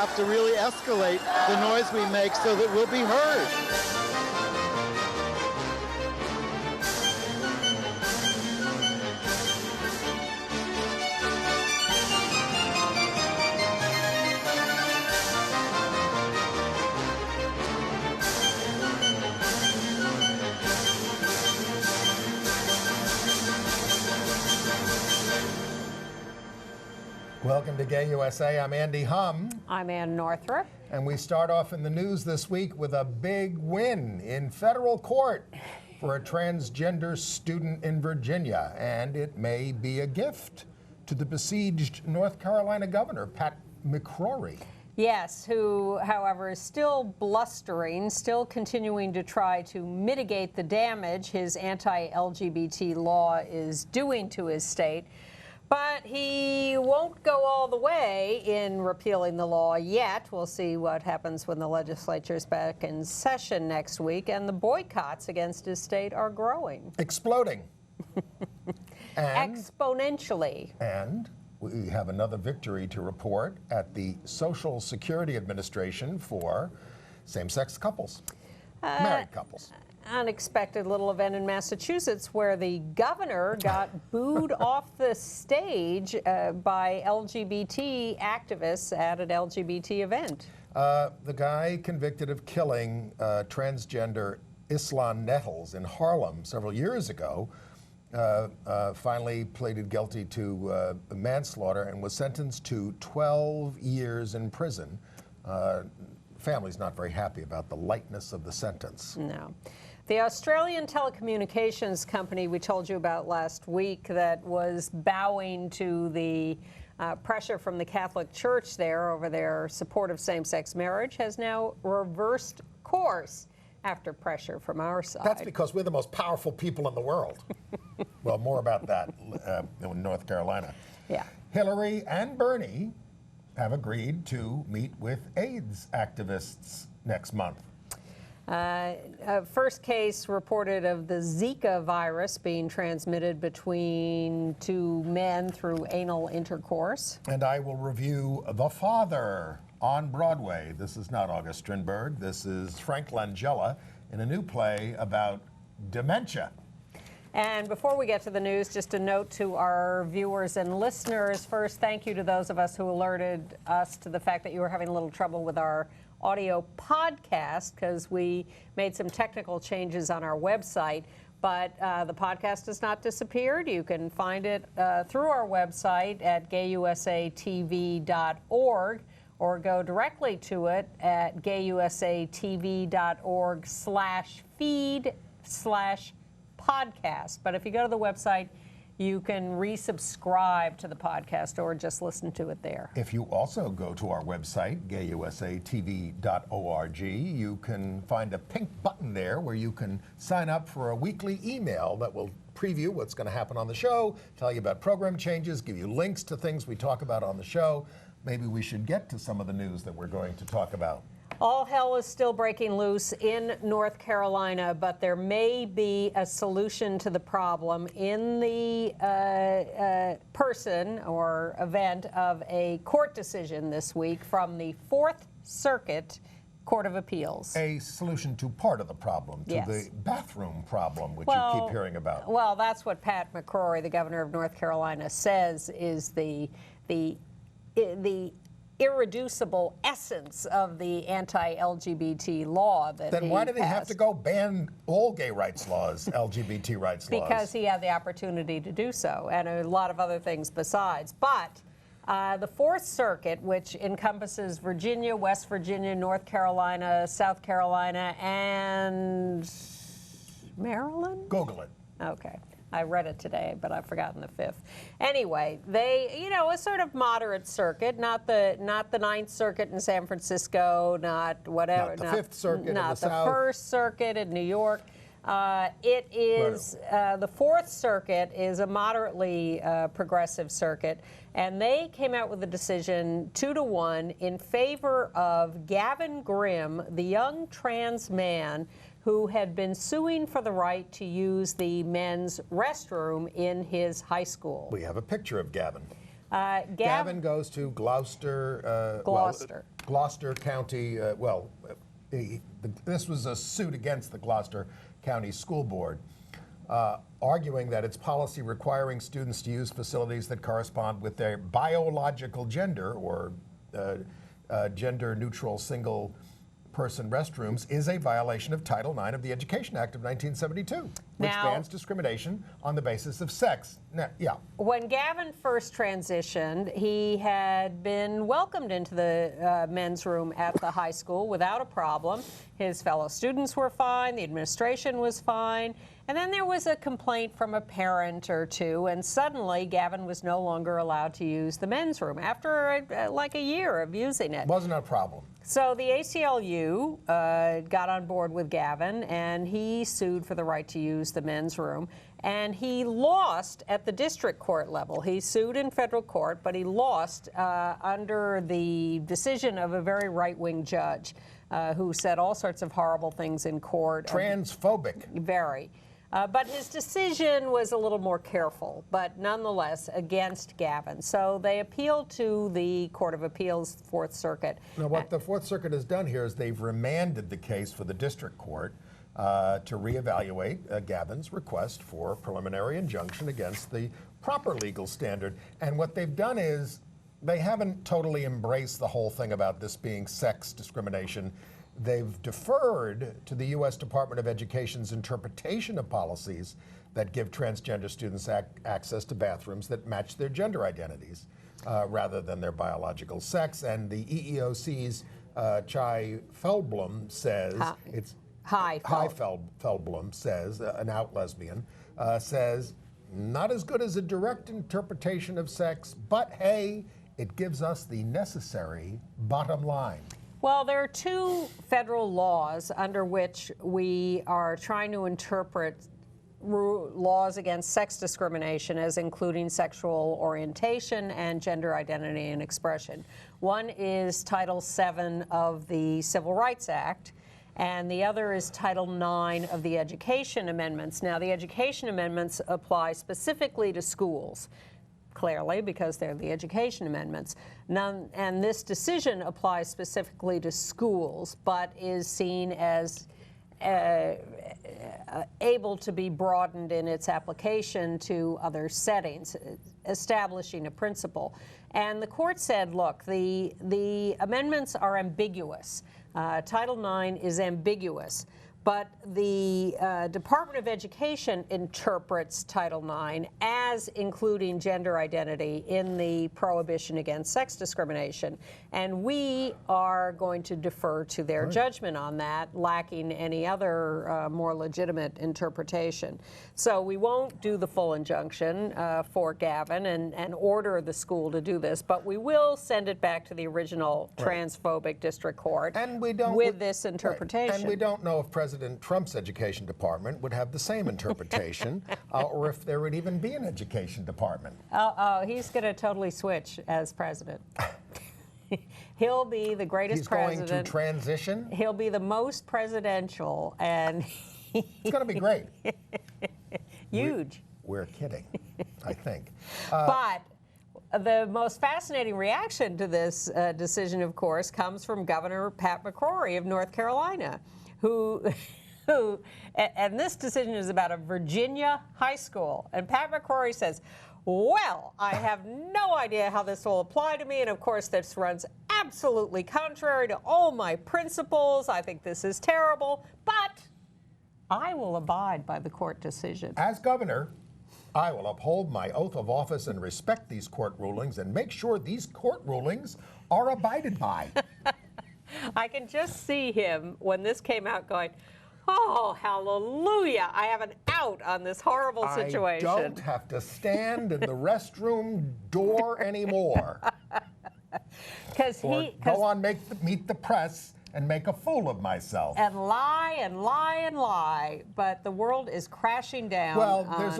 have to really escalate the noise we make so that we'll be heard. Welcome to Gay USA. I'm Andy Hum. I'm Ann Northrup. And we start off in the news this week with a big win in federal court for a transgender student in Virginia. And it may be a gift to the besieged North Carolina governor, Pat McCrory. Yes, who, however, is still blustering, still continuing to try to mitigate the damage his anti-LGBT law is doing to his state. But he won't go all the way in repealing the law yet. We'll see what happens when the legislature is back in session next week. And the boycotts against his state are growing. Exploding. Exponentially. And we have another victory to report at the Social Security Administration for same-sex couples, married couples. Unexpected little event in Massachusetts where the governor got booed off the stage by LGBT activists at an LGBT event. The guy convicted of killing transgender Islan Nettles in Harlem several years ago finally pleaded guilty to manslaughter and was sentenced to 12 years in prison. Family's not very happy about the lightness of the sentence. No. The Australian telecommunications company we told you about last week that was bowing to the pressure from the Catholic Church there over their support of same-sex marriage has now reversed course after pressure from our side. That's because we're the most powerful people in the world. Well, more about that in North Carolina. Yeah. Hillary and Bernie have agreed to meet with AIDS activists next month. First case reported of the Zika virus being transmitted between two men through anal intercourse. And I will review The Father on Broadway. This is not August Strindberg. This is Frank Langella in a new play about dementia. And before we get to the news, just a note to our viewers and listeners. First, thank you to those of us who alerted us to the fact that you were having a little trouble with our audio podcast because we made some technical changes on our website. But the podcast has not disappeared. You can find it through our website at gayusatv.org or go directly to it at gayusatv.org/feed/podcast. But if you go to the website, you can resubscribe to the podcast or just listen to it there. If you also go to our website, gayusatv.org, you can find a pink button there where you can sign up for a weekly email that will preview what's going to happen on the show, tell you about program changes, give you links to things we talk about on the show. Maybe we should get to some of the news that we're going to talk about. All hell is still breaking loose in North Carolina, but there may be a solution to the problem in the person or event of a court decision this week from the Fourth Circuit Court of Appeals. A solution to part of the problem, to Yes. the bathroom problem, which you keep hearing about. Well, that's what Pat McCrory, the governor of North Carolina, says is the irreducible essence of the anti-LGBT law that Then why did he have passed. to go ban all gay rights laws, LGBT rights laws? Because he had the opportunity to do so, and a lot of other things besides. But the Fourth Circuit, which encompasses Virginia, West Virginia, North Carolina, South Carolina, and Maryland? Google it. Okay. I read it today, but I've forgotten the fifth. Anyway, they, a sort of moderate circuit, not the Ninth Circuit in San Francisco, not whatever. Not the Fifth Circuit in the Not the South. First Circuit in New York. It is, the Fourth Circuit is a moderately progressive circuit, and they came out with a decision 2-1 in favor of Gavin Grimm, the young trans man who had been suing for the right to use the men's restroom in his high school. We have a picture of Gavin. Gavin goes to Gloucester. Gloucester County. This was a suit against the Gloucester County School Board, arguing that its policy requiring students to use facilities that correspond with their biological gender or gender-neutral single-person restrooms is a violation of Title IX of the Education Act of 1972, which bans discrimination on the basis of sex. Now, when Gavin first transitioned, he had been welcomed into the men's room at the high school without a problem. His fellow students were fine, the administration was fine, and then there was a complaint from a parent or two, and suddenly Gavin was no longer allowed to use the men's room after like a year of using it. Wasn't a problem. So the ACLU got on board with Gavin, and he sued for the right to use the men's room. And he lost at the district court level. He sued in federal court, but he lost under the decision of a very right-wing judge who said all sorts of horrible things in court. Transphobic. Very. But his decision was a little more careful, but nonetheless against Gavin. So they appealed to the Court of Appeals, Fourth Circuit. Now, what the Fourth Circuit has done here is they've remanded the case for the district court to reevaluate Gavin's request for preliminary injunction against the proper legal standard. And what they've done is they haven't totally embraced the whole thing about this being sex discrimination. They've deferred to the U.S. Department of Education's interpretation of policies that give transgender students access to bathrooms that match their gender identities rather than their biological sex. And the EEOC's Chai Feldblum says, Feldblum says, an out lesbian, says, not as good as a direct interpretation of sex, but hey, it gives us the necessary bottom line. Well, there are two federal laws under which we are trying to interpret laws against sex discrimination as including sexual orientation and gender identity and expression. One is Title VII of the Civil Rights Act, and the other is Title IX of the Education Amendments. Now, the Education Amendments apply specifically to schools, clearly, because they're the education amendments. And this decision applies specifically to schools, but is seen as able to be broadened in its application to other settings, establishing a principle. And the court said, look, the amendments are ambiguous. Title IX is ambiguous. But the Department of Education interprets Title IX as including gender identity in the prohibition against sex discrimination. And we are going to defer to their judgment on that, lacking any other more legitimate interpretation. So we won't do the full injunction for Gavin and order the school to do this, but we will send it back to the original transphobic district court with this interpretation. And we don't know if President Trump's education department would have the same interpretation, or if there would even be an education department. He's going to totally switch as president. He'll be the greatest president. He's going to transition? He'll be the most presidential, and it's going to be great. Huge. We're kidding, I think. But the most fascinating reaction to this decision, of course, comes from Governor Pat McCrory of North Carolina, who, and this decision is about a Virginia high school. And Pat McCrory says, well, I have no idea how this will apply to me. And of course, this runs absolutely contrary to all my principles. I think this is terrible, but I will abide by the court decision. As governor, I will uphold my oath of office and respect these court rulings and make sure these court rulings are abided by. I can just see him when this came out going, oh, hallelujah, I have an out on this horrible situation. I don't have to stand in the restroom door anymore. Go on, meet the press and make a fool of myself. And lie and lie and lie. But the world is crashing down. Well, there's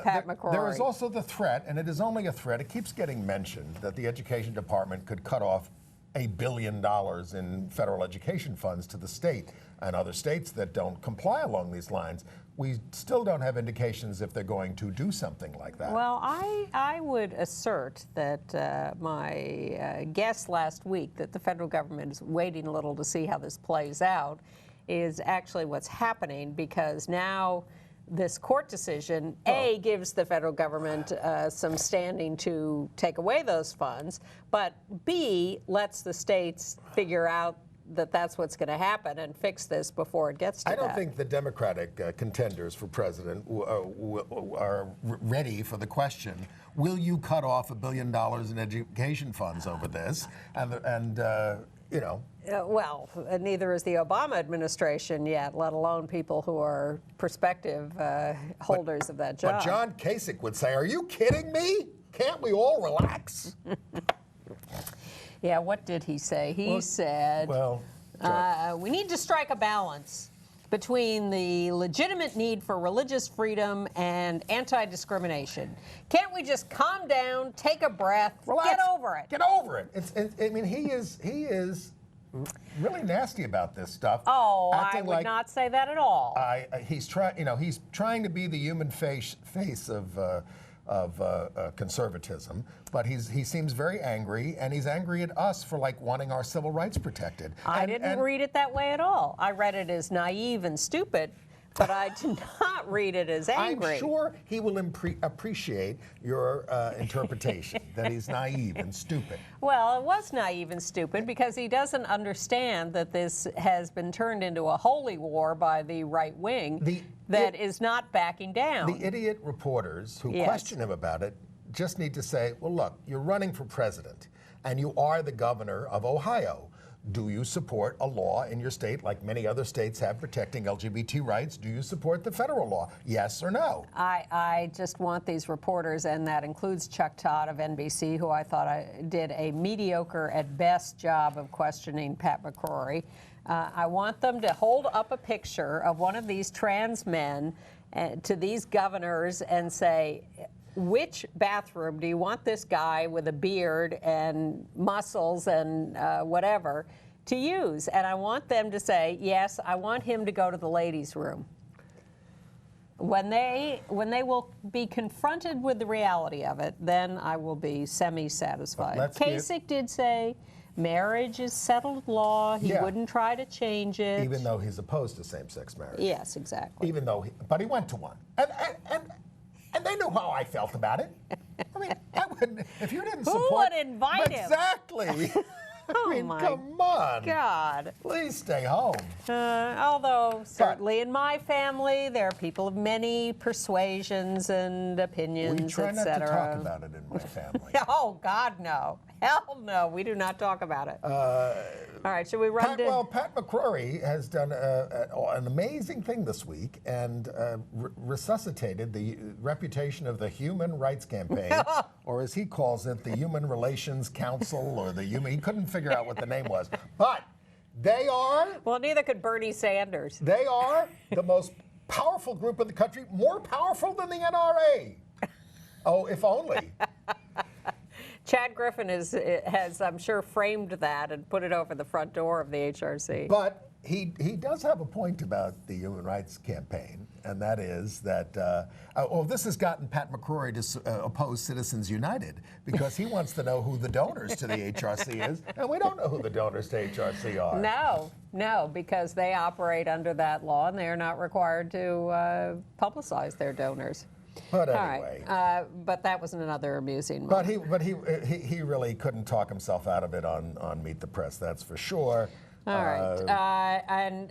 Pat McCrory. There is also the threat, and it is only a threat, it keeps getting mentioned, that the Education Department could cut off $1 billion in federal education funds to the state and other states that don't comply along these lines. we still don't have indications if they're going to do something like that. Well, I would assert that my guess last week that the federal government is waiting a little to see how this plays out is actually what's happening, because now this court decision, A, gives the federal government some standing to take away those funds, but B, lets the states figure out that that's what's going to happen and fix this before it gets to that. I don't think the Democratic contenders for president are ready for the question, will you cut off $1 billion in education funds over this? And you know. Well, neither is the Obama administration yet, let alone people who are prospective holders of that job. But John Kasich would say, are you kidding me? Can't we all relax? Yeah, what did he say? He said, we need to strike a balance between the legitimate need for religious freedom and anti-discrimination. Can't we just calm down, take a breath, relax, get over it? Get over it. I mean, he is really nasty about this stuff. Oh, I would not say that at all. He's trying to be the human face of conservatism, but he seems very angry, and he's angry at us for wanting our civil rights protected. I didn't read it that way at all. I read it as naive and stupid, but I did not read it as angry. I'm sure he will appreciate your interpretation, that he's naive and stupid. Well, it was naive and stupid because he doesn't understand that this has been turned into a holy war by the right wing that is not backing down. The idiot reporters who question him about it just need to say, well, look, you're running for president, and you are the governor of Ohio. Do you support a law in your state, like many other states have, protecting LGBT rights? Do you support the federal law? Yes or no? I just want these reporters, and that includes Chuck Todd of NBC, who I thought did a mediocre at best job of questioning Pat McCrory. I want them to hold up a picture of one of these trans men to these governors and say, which bathroom do you want this guy with a beard and muscles and whatever to use? And I want them to say, yes, I want him to go to the ladies' room. When they will be confronted with the reality of it, then I will be semi-satisfied. Kasich did say marriage is settled law. He wouldn't try to change it. Even though he's opposed to same-sex marriage. Yes, exactly. Even though, but he went to one. And they knew how I felt about it. I mean, I wouldn't, if you didn't support... Who would invite him? Exactly. I mean, come on. God. Please stay home. Although, certainly in my family, there are people of many persuasions and opinions, etc. We try not to talk about it in my family. Oh, God, no. Hell no, we do not talk about it. All right, should we run to... Well, Pat McCrory has done an amazing thing this week and resuscitated the reputation of the Human Rights Campaign, or as he calls it, the Human Relations Council, or the Human... He couldn't figure out what the name was. But they are... Well, neither could Bernie Sanders. They are the most powerful group in the country, more powerful than the NRA. Oh, if only. Chad Griffin has, I'm sure, framed that and put it over the front door of the HRC. But he does have a point about the Human Rights Campaign, and that is that, this has gotten Pat McCrory to oppose Citizens United, because he wants to know who the donors to the HRC is, and we don't know who the donors to HRC are. No, because they operate under that law, and they are not required to publicize their donors. But anyway, all right. But that was another amusing moment. But he really couldn't talk himself out of it on Meet the Press. That's for sure. All right. And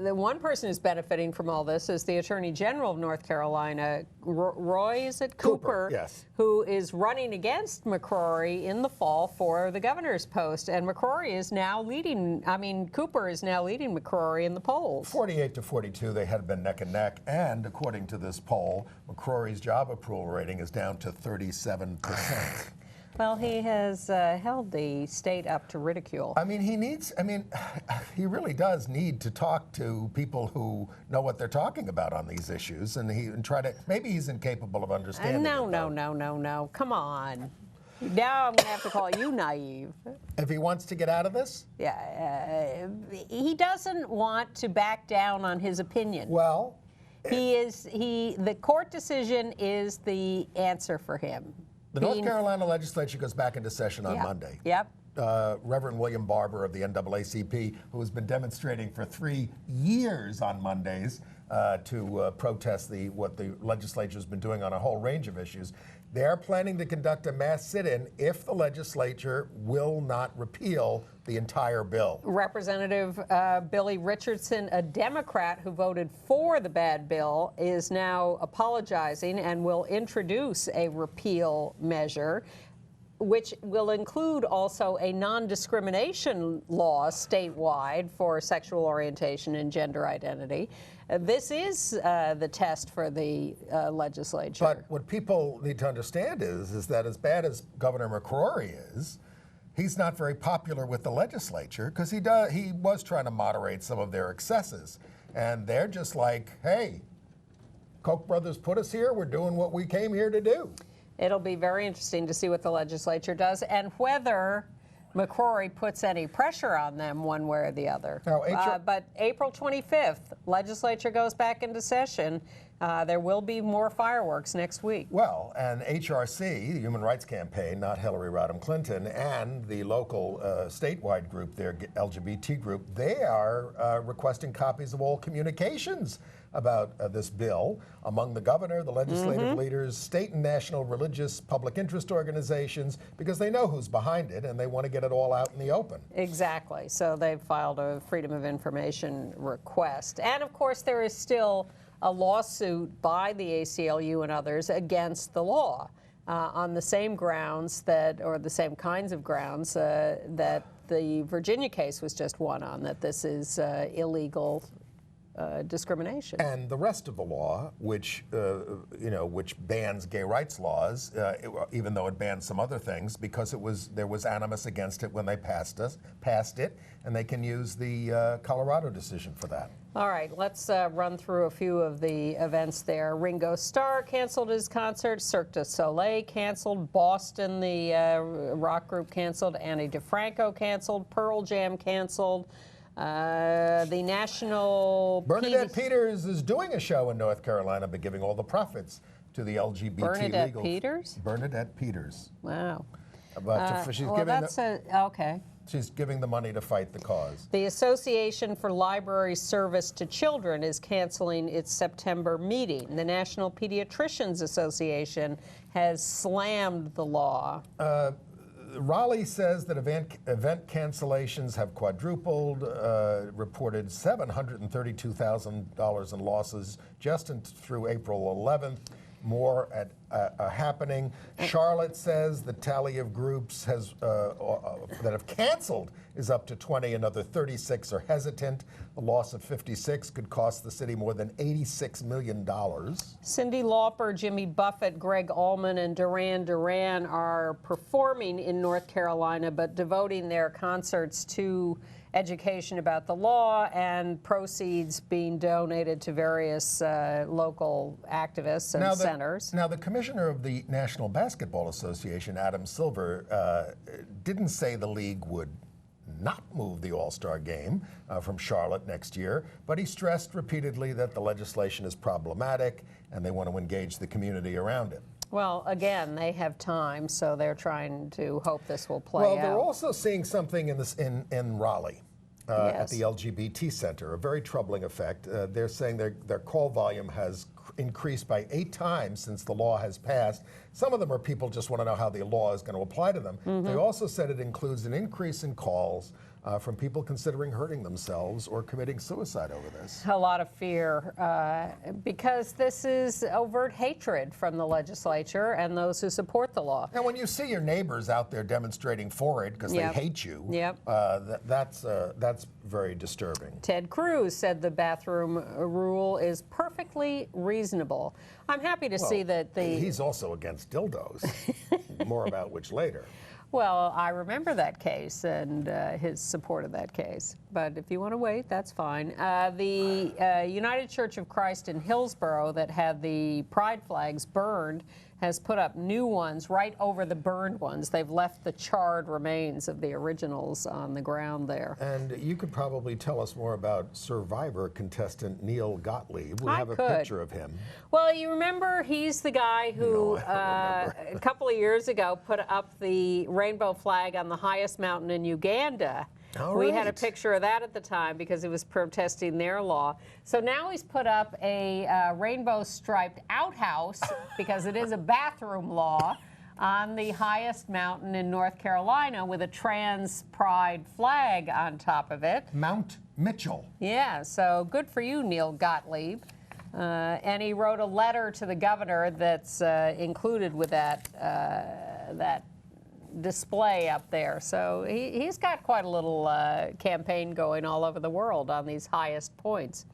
the one person who's benefiting from all this is the Attorney General of North Carolina, Roy, is it? Cooper, yes. Who is running against McCrory in the fall for the governor's post. And McCrory is now leading, Cooper is now leading McCrory in the polls. 48-42, they had been neck and neck. And according to this poll, McCrory's job approval rating is down to 37%. Well, he has held the state up to ridicule. He really does need to talk to people who know what they're talking about on these issues, and try to, maybe he's incapable of understanding No. Come on. Now I'm going to have to call you naive. If he wants to get out of this? Yeah. He doesn't want to back down on his opinion. Well, The court decision is the answer for him. The North Carolina legislature goes back into session on Monday. Yep. Reverend William Barber of the NAACP, who has been demonstrating for 3 years on Mondays to protest what the legislature has been doing on a whole range of issues. They're planning to conduct a mass sit-in if the legislature will not repeal the entire bill. Representative Billy Richardson, a Democrat who voted for the bad bill, is now apologizing and will introduce a repeal measure, which will include also a non-discrimination law statewide for sexual orientation and gender identity. This is the test for the legislature. But what people need to understand is that as bad as Governor McCrory is, he's not very popular with the legislature because he was trying to moderate some of their excesses. And they're just like, hey, Koch brothers put us here, we're doing what we came here to do. It'll be very interesting to see what the legislature does and whether McCrory puts any pressure on them one way or the other. Now, but April 25th, legislature goes back into session. There will be more fireworks next week. Well, and HRC, the Human Rights Campaign, not Hillary Rodham Clinton, and the local statewide group, their LGBT group, they are requesting copies of all communications about this bill among the governor, the legislative leaders, state and national religious public interest organizations, because they know who's behind it and they want to get it all out in the open. Exactly. So they've filed a Freedom of Information request. And of course, there is still a lawsuit by the ACLU and others against the law on the same grounds or the same kinds of grounds that the Virginia case was just won on, that this is illegal discrimination. And the rest of the law, which which bans gay rights laws, even though it bans some other things, because there was animus against it when they passed it, and they can use the Colorado decision for that. All right, let's run through a few of the events there. Ringo Starr canceled his concert. Cirque du Soleil canceled. Boston, the rock group, canceled. Ani DiFranco canceled. Pearl Jam canceled. The National... Bernadette Peters is doing a show in North Carolina, but giving all the profits to the LGBT Bernadette legal... Peters? Bernadette Peters. Wow. But she's giving okay. She's giving the money to fight the cause. The Association for Library Service to Children is canceling its September meeting. The National Pediatricians Association has slammed the law. Raleigh says that event cancellations have quadrupled, reported $732,000 in losses just through April 11th. More happening. Charlotte says the tally of groups that have canceled is up to 20. Another 36 are hesitant. The loss of 56 could cost the city more than $86 million. Cyndi Lauper, Jimmy Buffett, Greg Allman, and Duran Duran are performing in North Carolina, but devoting their concerts to education about the law and proceeds being donated to various local activists and centers. Now, the commissioner of the National Basketball Association, Adam Silver, didn't say the league would not move the All-Star game from Charlotte next year, but he stressed repeatedly that the legislation is problematic and they want to engage the community around it. Well, again, they have time, so they're trying to hope this will play out. Well, they're also seeing something in Raleigh at the LGBT Center, a very troubling effect. They're saying their call volume has increased by 8 times since the law has passed. Some of them are people just want to know how the law is going to apply to them. They also said it includes an increase in calls from people considering hurting themselves or committing suicide over this. A lot of fear because this is overt hatred from the legislature and those who support the law. And when you see your neighbors out there demonstrating for it because they hate you, that's very disturbing. Ted Cruz said the bathroom rule is perfectly reasonable. I'm happy to see that he's also against dildos, more about which later. Well, I remember that case and his support of that case. But if you want to wait, that's fine. The United Church of Christ in Hillsborough that had the pride flags burned has put up new ones right over the burned ones. They've left the charred remains of the originals on the ground there. And you could probably tell us more about Survivor contestant Neil Gottlieb. We have a could. picture of him. Well, you remember he's the guy who a couple of years ago put up the rainbow flag on the highest mountain in Uganda. We had a picture of that at the time because he was protesting their law. So now he's put up a rainbow-striped outhouse because it is a bathroom law on the highest mountain in North Carolina with a trans pride flag on top of it. Mount Mitchell. Yeah, so good for you, Neil Gottlieb. And he wrote a letter to the governor that's included with that display up there. So he's got quite a little campaign going all over the world on these highest points.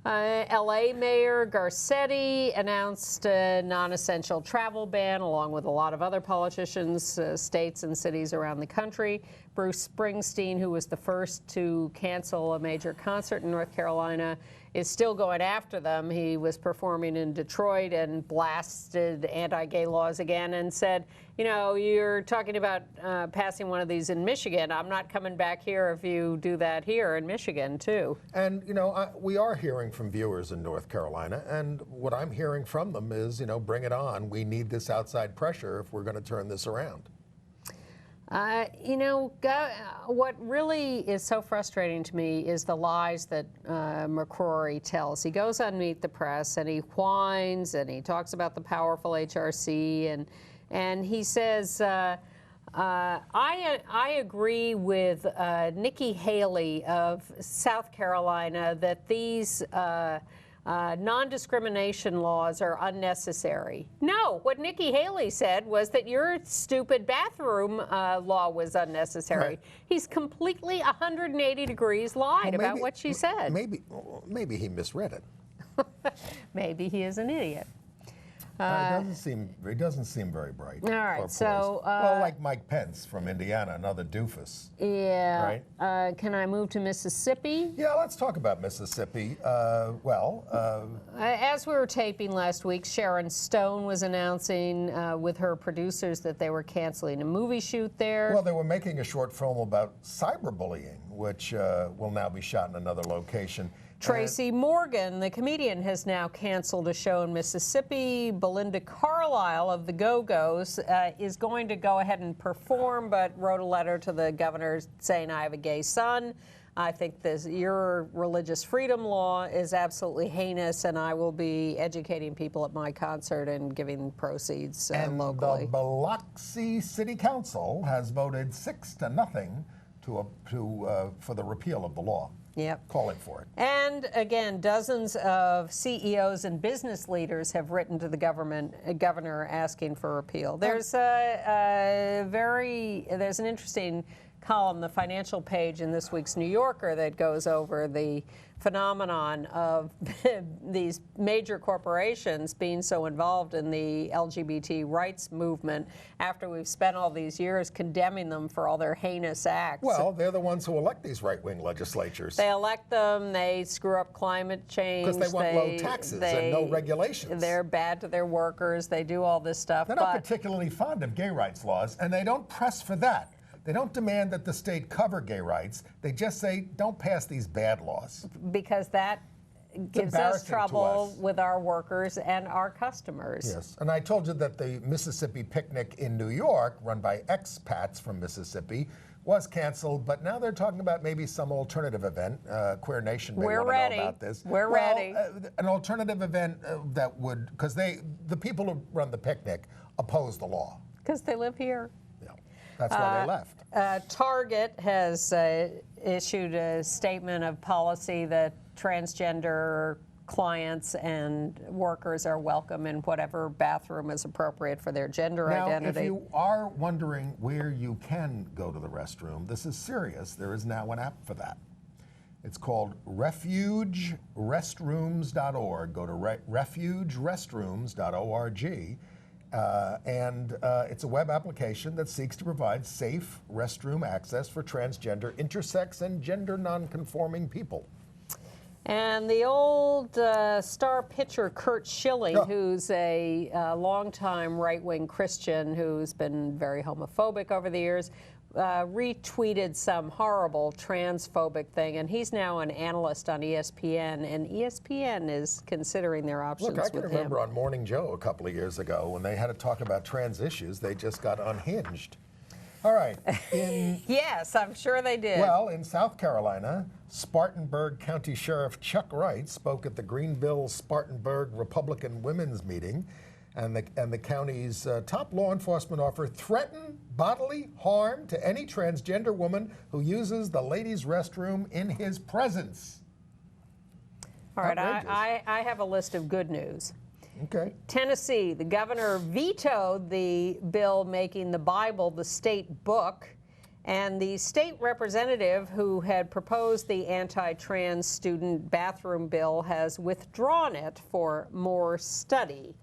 LA Mayor Garcetti announced a non-essential travel ban along with a lot of other politicians, states and cities around the country. Bruce Springsteen, who was the first to cancel a major concert in North Carolina, is still going after them. He was performing in Detroit and blasted anti-gay laws again and said, you know, you're talking about passing one of these in Michigan. I'm not coming back here if you do that here in Michigan, too. And, you know, we are hearing from viewers in North Carolina, and what I'm hearing from them is, you know, bring it on. We need this outside pressure if we're going to turn this around. You know, what really is so frustrating to me is the lies that McCrory tells. He goes on Meet the Press and he whines and he talks about the powerful HRC and he says, I agree with Nikki Haley of South Carolina that these non-discrimination laws are unnecessary. No, what Nikki Haley said was that your stupid bathroom law was unnecessary. Right. He's completely 180 degrees lied about what she said. Maybe he misread it. Maybe he is an idiot. He doesn't seem very bright. All right, so well, like Mike Pence from Indiana, another doofus. Yeah. Right. Can I move to Mississippi? Yeah, let's talk about Mississippi. As we were taping last week, Sharon Stone was announcing with her producers that they were canceling a movie shoot there. Well, they were making a short film about cyberbullying, which will now be shot in another location. Tracy Morgan, the comedian, has now canceled a show in Mississippi. Belinda Carlisle of the Go-Go's is going to go ahead and perform, but wrote a letter to the governor saying, I have a gay son. I think your religious freedom law is absolutely heinous, and I will be educating people at my concert and giving proceeds locally. The Biloxi City Council has voted 6-0 for the repeal of the law. Yep. Calling for it. And again, dozens of CEOs and business leaders have written to the governor asking for repeal. There's there's an interesting column, the financial page in this week's New Yorker, that goes over the phenomenon of these major corporations being so involved in the LGBT rights movement after we've spent all these years condemning them for all their heinous acts. Well, they're the ones who elect these right-wing legislatures. They elect them, they screw up climate change. Because they want low taxes and no regulations. They're bad to their workers, they do all this stuff. They're not particularly fond of gay rights laws, and they don't press for that. They don't demand that the state cover gay rights. They just say, don't pass these bad laws. Because that gives us trouble with our workers and our customers. Yes, and I told you that the Mississippi Picnic in New York, run by expats from Mississippi, was canceled, but now they're talking about maybe some alternative event. Queer Nation may want to know about this. We're ready. An alternative event that would, because the people who run the picnic oppose the law. Because they live here. Yeah, that's why they left. Target has issued a statement of policy that transgender clients and workers are welcome in whatever bathroom is appropriate for their gender identity. If you are wondering where you can go to the restroom, this is serious. There is now an app for that. It's called refugerestrooms.org. Go to refugerestrooms.org. It's a web application that seeks to provide safe restroom access for transgender, intersex, and gender nonconforming people. And the old star pitcher Curt Schilling, who's a longtime right-wing Christian who's been very homophobic over the years, retweeted some horrible transphobic thing, and he's now an analyst on ESPN, and ESPN is considering their options with him. Look, I can remember on Morning Joe a couple of years ago when they had to talk about trans issues, they just got unhinged. All right. Yes, I'm sure they did. Well, in South Carolina, Spartanburg County Sheriff Chuck Wright spoke at the Greenville-Spartanburg Republican Women's Meeting, and the county's top law enforcement officer threatened bodily harm to any transgender woman who uses the ladies' restroom in his presence. All right, I have a list of good news. Okay. Tennessee, the governor vetoed the bill making the Bible the state book, and the state representative who had proposed the anti-trans student bathroom bill has withdrawn it for more study.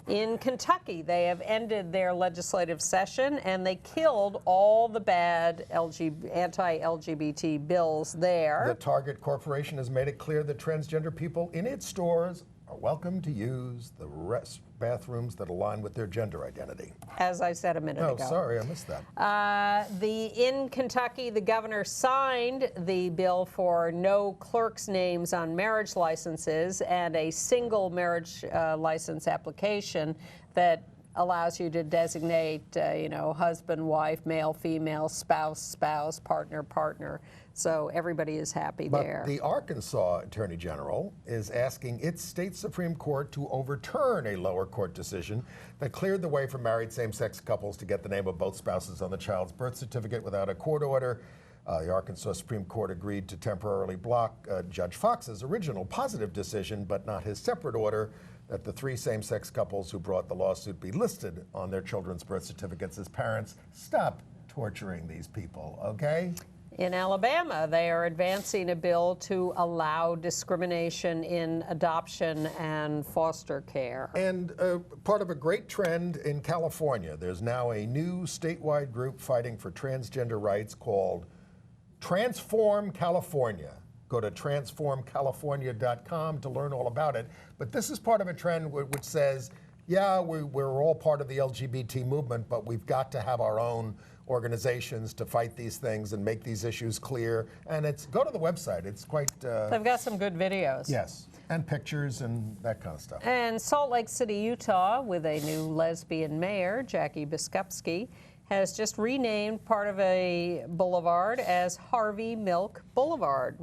In Kentucky, they have ended their legislative session, and they killed all the bad anti-LGBT bills there. The Target Corporation has made it clear that transgender people in its stores are welcome to use the bathrooms that align with their gender identity. As I said a minute ago. Oh, sorry, I missed that. In Kentucky, the governor signed the bill for no clerks' names on marriage licenses and a single marriage license application that allows you to designate, husband, wife, male, female, spouse, partner. So everybody is happy there. But the Arkansas Attorney General is asking its state Supreme Court to overturn a lower court decision that cleared the way for married same-sex couples to get the name of both spouses on the child's birth certificate without a court order. The Arkansas Supreme Court agreed to temporarily block Judge Fox's original positive decision, but not his separate order that the 3 same-sex couples who brought the lawsuit be listed on their children's birth certificates as parents. Stop torturing these people, okay? In Alabama, they are advancing a bill to allow discrimination in adoption and foster care. And part of a great trend in California, there's now a new statewide group fighting for transgender rights called Transform California. Go to transformcalifornia.com to learn all about it. But this is part of a trend which says, yeah, we're all part of the LGBT movement, but we've got to have our own organizations to fight these things and make these issues clear. And go to the website. It's quite... They've got some good videos. Yes, and pictures and that kind of stuff. And Salt Lake City, Utah, with a new lesbian mayor, Jackie Biskupski, has just renamed part of a boulevard as Harvey Milk Boulevard.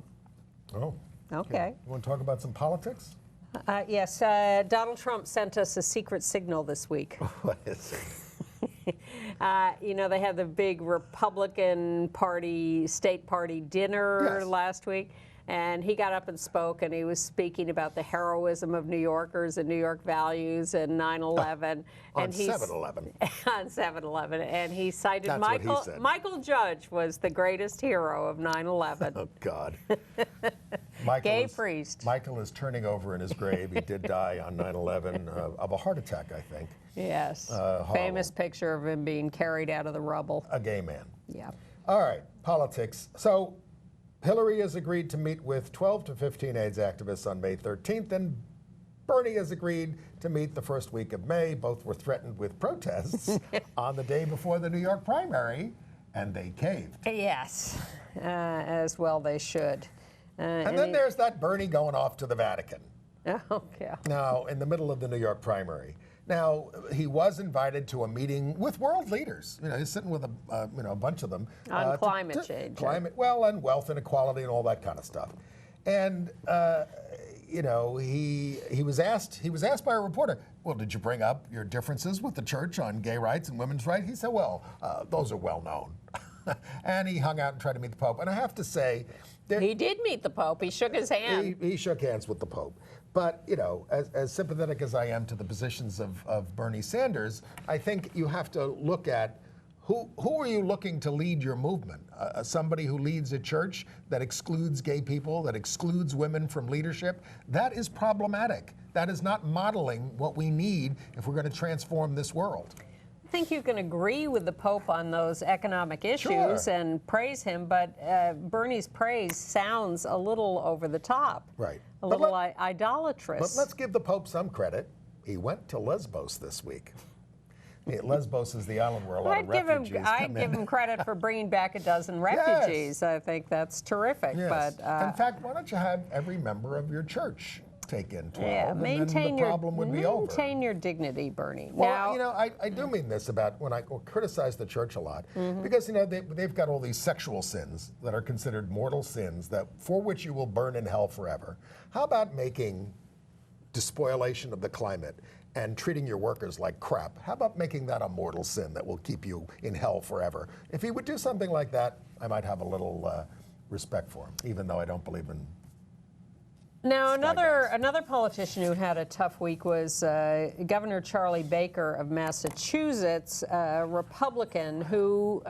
Oh. Okay. You want to talk about some politics? Yes. Donald Trump sent us a secret signal this week. What is it? They had the big Republican Party, state party dinner last week, and he got up and spoke, and he was speaking about the heroism of New Yorkers and New York values and 9/11. On 7/11. On 7/11, and he cited That's Michael. what he said. Michael Judge was the greatest hero of 9/11. Oh, God. Gay priest. Michael is turning over in his grave. He did die on 9/11 of a heart attack, I think. Yes. Famous picture of him being carried out of the rubble. A gay man. Yeah. All right, politics. So Hillary has agreed to meet with 12 to 15 AIDS activists on May 13th, and Bernie has agreed to meet the first week of May. Both were threatened with protests on the day before the New York primary, and they caved. Yes, as well they should. And then there's that Bernie going off to the Vatican. Oh, yeah. Now, in the middle of the New York primary. Now, he was invited to a meeting with world leaders. He's sitting with a bunch of them. On climate change. And wealth inequality and all that kind of stuff. And, he was asked by a reporter, well, did you bring up your differences with the church on gay rights and women's rights? He said, well, those are well known. And he hung out and tried to meet the Pope. And I have to say... He did meet the Pope. He shook his hand. He shook hands with the Pope. But, as sympathetic as I am to the positions of Bernie Sanders, I think you have to look at who are you looking to lead your movement? Somebody who leads a church that excludes gay people, that excludes women from leadership? That is problematic. That is not modeling what we need if we're going to transform this world. think you can agree with the Pope on those economic issues Sure. and praise him, but Bernie's praise sounds a little over the top. Right. A little idolatrous. But let's give the Pope some credit. He went to Lesbos this week. Lesbos is the island where a lot of refugees come in. I'd give him credit for bringing back a dozen refugees. Yes. I think that's terrific. Yes. But in fact, why don't you have every member of your church take in 12, yeah, and then the problem would be over. Maintain your dignity, Bernie. Well, now, you know, I do mean this about when I criticize the church a lot, because, you know, they've got all these sexual sins that are considered mortal sins that for which you will burn in hell forever. How about making despoilation of the climate and treating your workers like crap? How about making that a mortal sin that will keep you in hell forever? If he would do something like that, I might have a little respect for him, even though I don't believe in. Now, another politician who had a tough week was Governor Charlie Baker of Massachusetts, a Republican who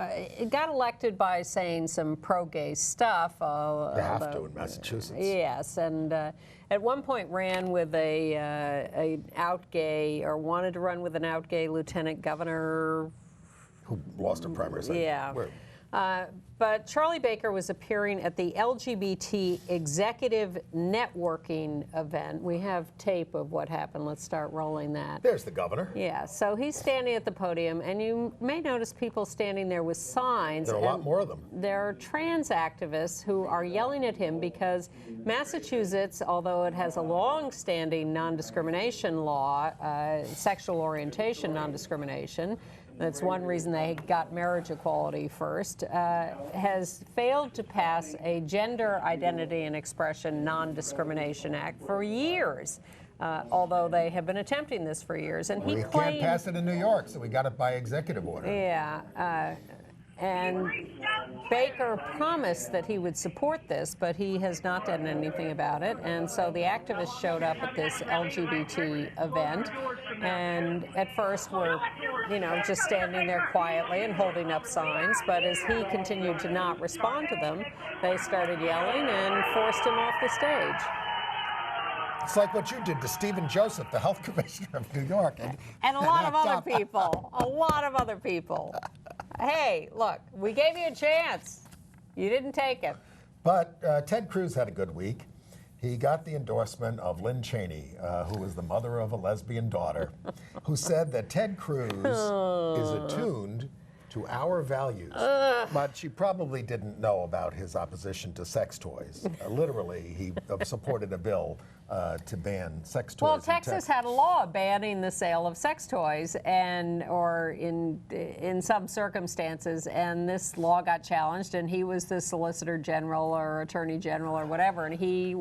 got elected by saying some pro-gay stuff. You have to in Massachusetts. Yes, and at one point ran with a out gay, or wanted to run with an out gay lieutenant governor. Who lost a primary. Yeah. But Charlie Baker was appearing at the LGBT Executive Networking event. We have tape of what happened. Let's start rolling that. There's the governor. Yeah, so he's standing at the podium, and you may notice people standing there with signs. There are a lot more of them. There are trans activists who are yelling at him because Massachusetts, although it has a long-standing non-discrimination law, sexual orientation non-discrimination, that's one reason they got marriage equality first, has failed to pass a Gender Identity and Expression Non-Discrimination Act for years, although they have been attempting this for years. And We can't pass it in New York, so we got it by executive order. Yeah. And Baker promised that he would support this, but he has not done anything about it. And so the activists showed up at this LGBT event, and at first were, you know, just standing there quietly and holding up signs. But as he continued to not respond to them, they started yelling and forced him off the stage. It's like what you did to Stephen Joseph, the health commissioner of New York. And a lot of other people. A lot of other people. Hey, look, we gave you a chance. You didn't take it. But Ted Cruz had a good week. He got the endorsement of Lynn Cheney, who was the mother of a lesbian daughter, who said that Ted Cruz is attuned to our values. But she probably didn't know about his opposition to sex toys. Literally, he supported a bill to ban sex toys. Well, Texas had a law banning the sale of sex toys, or in some circumstances, and this law got challenged, and he was the Solicitor General or Attorney General or whatever, and he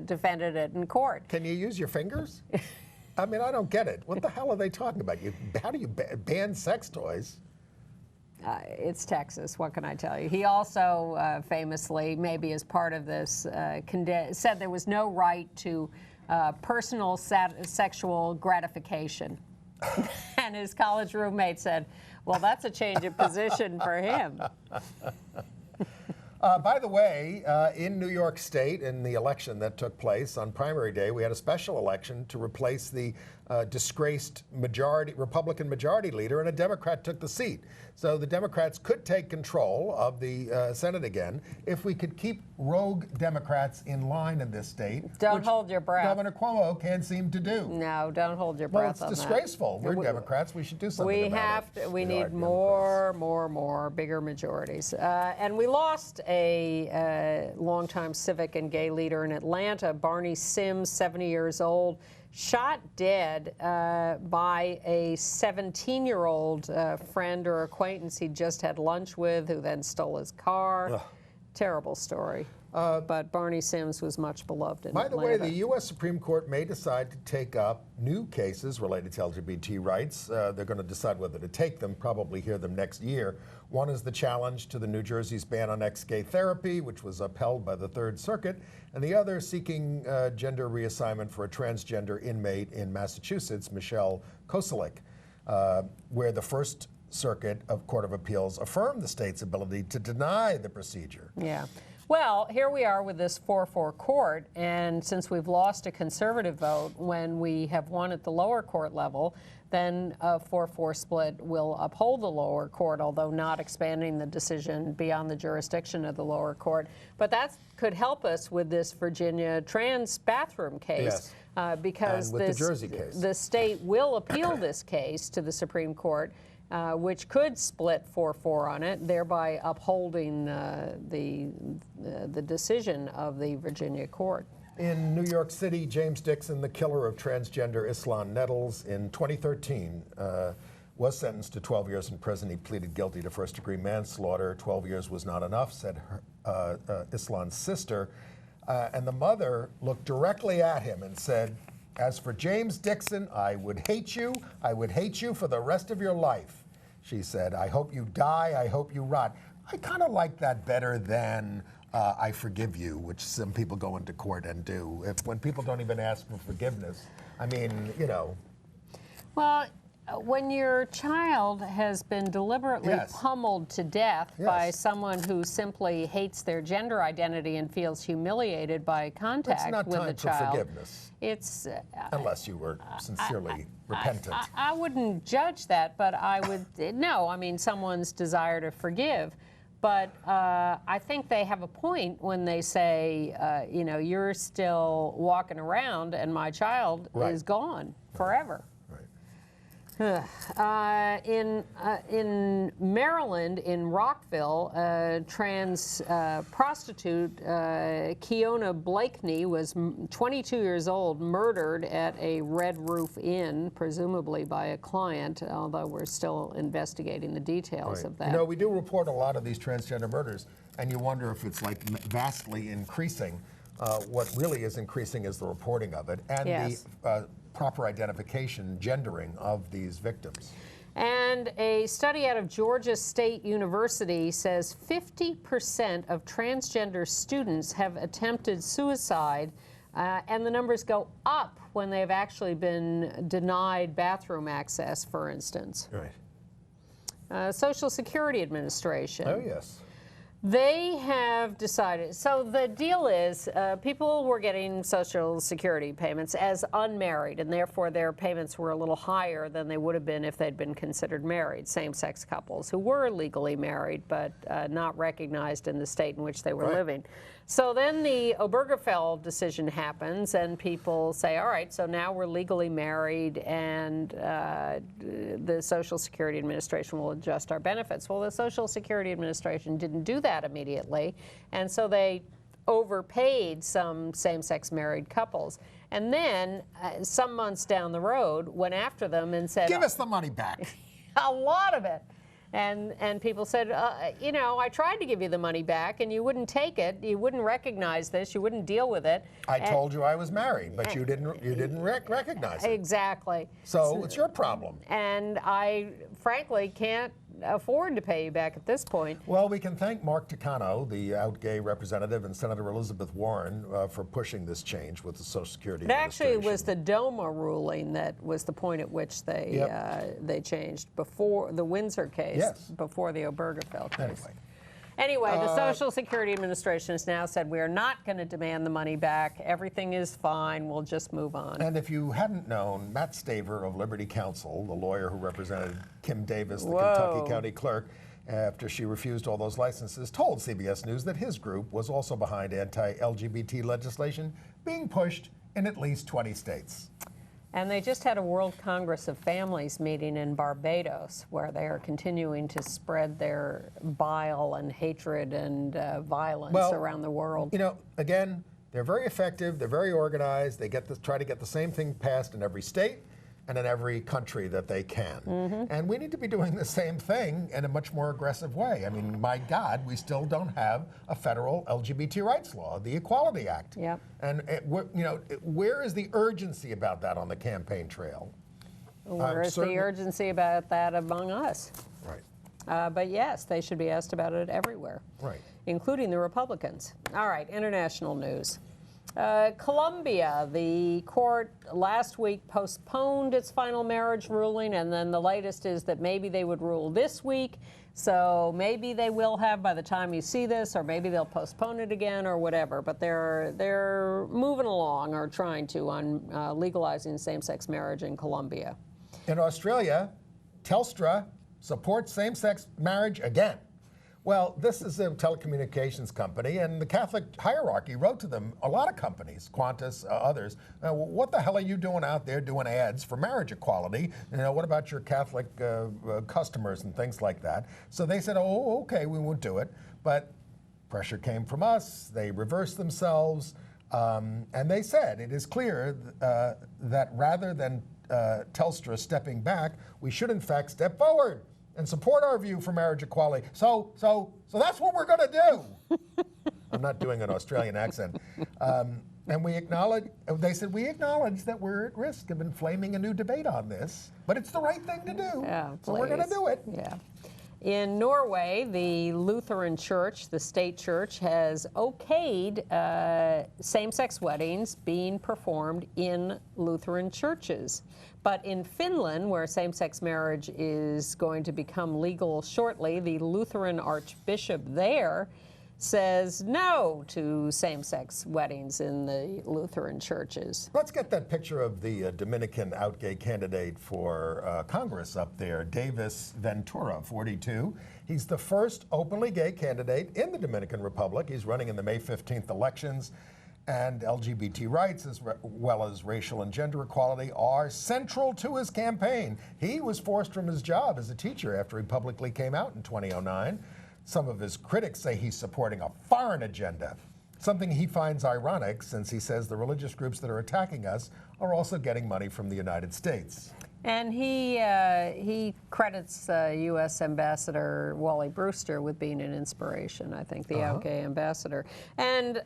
defended it in court. Can you use your fingers? I mean, I don't get it. What the hell are they talking about? How do you ban sex toys? It's Texas, what can I tell you? He also famously, maybe as part of this, said there was no right to personal sexual gratification. And his college roommate said, well, that's a change of position for him. By the way, in New York State, in the election that took place on primary day, we had a special election to replace the disgraced Republican majority leader, and a Democrat took the seat. So the Democrats could take control of the Senate again if we could keep rogue Democrats in line in this state. Don't hold your breath. Governor Cuomo can't seem to do. No, don't hold your breath. Well, it's disgraceful. We're Democrats. We should do something about it. We need more, bigger majorities. And we lost a longtime civic and gay leader in Atlanta, Barney Sims, 70 years old, shot dead by a 17-year-old friend or acquaintance he just had lunch with, who then stole his car. Ugh. Terrible story. But Barney Sims was much beloved in Atlanta. By the way, the U.S. Supreme Court may decide to take up new cases related to LGBT rights. They're going to decide whether to take them, probably hear them next year. One is the challenge to the New Jersey's ban on ex-gay therapy, which was upheld by the Third Circuit, and the other seeking gender reassignment for a transgender inmate in Massachusetts, Michelle Koselik, where the First Circuit of Court of Appeals affirmed the state's ability to deny the procedure. Yeah. Well, here we are with this 4-4 court, and since we've lost a conservative vote when we have won at the lower court level, then a 4-4 split will uphold the lower court, although not expanding the decision beyond the jurisdiction of the lower court. But that could help us with this Virginia trans bathroom case, because and with the Jersey case, the state will appeal this case to the Supreme Court, which could split 4-4 on it, thereby upholding the decision of the Virginia court. In New York City, James Dixon, the killer of transgender Islan Nettles, in 2013 was sentenced to 12 years in prison. He pleaded guilty to first-degree manslaughter. 12 years was not enough, said Islan's sister. And the mother looked directly at him and said, "As for James Dixon, I would hate you. I would hate you for the rest of your life." She said, "I hope you die. I hope you rot." I kind of like that better than "I forgive you," which some people go into court and do. When people don't even ask for forgiveness, I mean, you know. Well, when your child has been deliberately pummeled to death by someone who simply hates their gender identity and feels humiliated by contact with the child, it's not time for forgiveness. It's unless you were sincerely repentant. I wouldn't judge that, but I would no. I mean, someone's desire to forgive. But I think they have a point when they say, you know, you're still walking around and my child is gone forever. In Maryland, in Rockville, trans prostitute Keona Blakeney was 22 years old, murdered at a Red Roof Inn, presumably by a client, although we're still investigating the details of that. You know, we do report a lot of these transgender murders, and you wonder if it's like vastly increasing. What really is increasing is the reporting of it and the proper identification, gendering of these victims. And a study out of Georgia State University says 50% of transgender students have attempted suicide, and the numbers go up when they've actually been denied bathroom access, for instance. Social Security Administration. Oh, yes. They have decided, so the deal is people were getting Social Security payments as unmarried, and therefore their payments were a little higher than they would have been if they'd been considered married, same-sex couples who were legally married but not recognized in the state in which they were living. So then the Obergefell decision happens, and people say, all right, so now we're legally married, and the Social Security Administration will adjust our benefits. Well, the Social Security Administration didn't do that immediately, and so they overpaid some same-sex married couples. And then, some months down the road, went after them and said, "Give us the money back." A lot of it. And people said, you know, I tried to give you the money back, and you wouldn't take it. You wouldn't recognize this. You wouldn't deal with it. I told you I was married, but you didn't recognize it. Exactly. So it's your problem. And I, frankly, can't afford to pay you back at this point. Well, we can thank Mark Takano, the out gay representative, and Senator Elizabeth Warren for pushing this change with the Social Security Administration. It actually was the DOMA ruling that was the point at which they changed, before the Windsor case, before the Obergefell case. Anyway, the Social Security Administration has now said we are not going to demand the money back. Everything is fine. We'll just move on. And if you hadn't known, Matt Staver of Liberty Counsel, the lawyer who represented Kim Davis, the Kentucky County Clerk, after she refused all those licenses, told CBS News that his group was also behind anti-LGBT legislation being pushed in at least 20 states. And they just had a World Congress of Families meeting in Barbados, where they are continuing to spread their bile and hatred and violence around the world. You know, again, they're very effective, they're very organized, they try to get the same thing passed in every state and in every country that they can. And we need to be doing the same thing in a much more aggressive way. I mean, my God, we still don't have a federal LGBT rights law, the Equality Act. And you know, where is the urgency about that on the campaign trail? Where is the urgency about that among us? But yes, they should be asked about it everywhere, including the Republicans. All right, international news. Colombia, the court last week postponed its final marriage ruling, and then the latest is that maybe they would rule this week. So maybe they will have by the time you see this, or maybe they'll postpone it again or whatever. But they're moving along, or trying to, on legalizing same-sex marriage in Colombia. In Australia, Telstra supports same-sex marriage again. Well, this is a telecommunications company, and the Catholic hierarchy wrote to them, a lot of companies, Qantas, others, what the hell are you doing out there doing ads for marriage equality? What about your Catholic customers and things like that? So they said, oh, okay, we won't do it. But pressure came from us. They reversed themselves, and they said it is clear that rather than Telstra stepping back, we should in fact step forward and support our view for marriage equality. So that's what we're going to do. I'm not doing an Australian accent. And we acknowledge, they said, we acknowledge that we're at risk of inflaming a new debate on this, but it's the right thing to do. Yeah, so we're going to do it. Yeah. In Norway, the Lutheran Church, the state church, has okayed same-sex weddings being performed in Lutheran churches. But in Finland, where same-sex marriage is going to become legal shortly, the Lutheran archbishop there says no to same-sex weddings in the Lutheran churches. Let's get that picture of the Dominican out gay candidate for Congress up there, Davis Ventura, 42. He's the first openly gay candidate in the Dominican Republic. He's running in the May 15th elections, and LGBT rights as well as racial and gender equality are central to his campaign. He was forced from his job as a teacher after he publicly came out in 2009. Some of his critics say he's supporting a foreign agenda, something he finds ironic since he says the religious groups that are attacking us are also getting money from the United States. And he credits U.S. Ambassador Wally Brewster with being an inspiration, I think, the out gay ambassador. And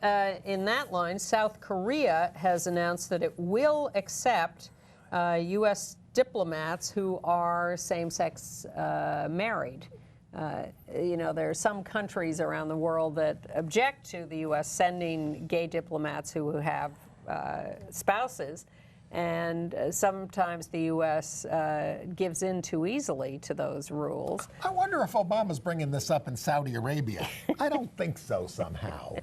in that line, South Korea has announced that it will accept U.S. diplomats who are same-sex married. There are some countries around the world that object to the U.S. sending gay diplomats who have spouses, and sometimes the U.S. gives in too easily to those rules. I wonder if Obama's bringing this up in Saudi Arabia. I don't think so somehow.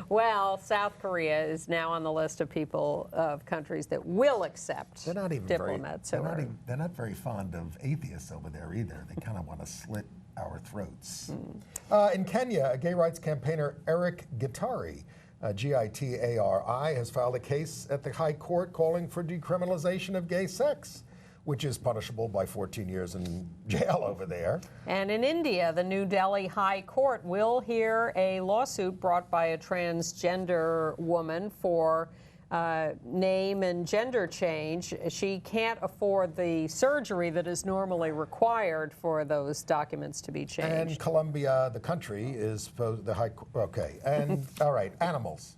Well, South Korea is now on the list of countries that will accept diplomats. They're not very fond of atheists over there either. They kind of want to slit our throats. In Kenya, a gay rights campaigner, Eric Gitari, Gitari, has filed a case at the High Court calling for decriminalization of gay sex, which is punishable by 14 years in jail over there. And in India, the New Delhi High Court will hear a lawsuit brought by a transgender woman for name and gender change. She can't afford the surgery that is normally required for those documents to be changed. And Colombia, the country, is supposed the high. Okay, and all right, animals.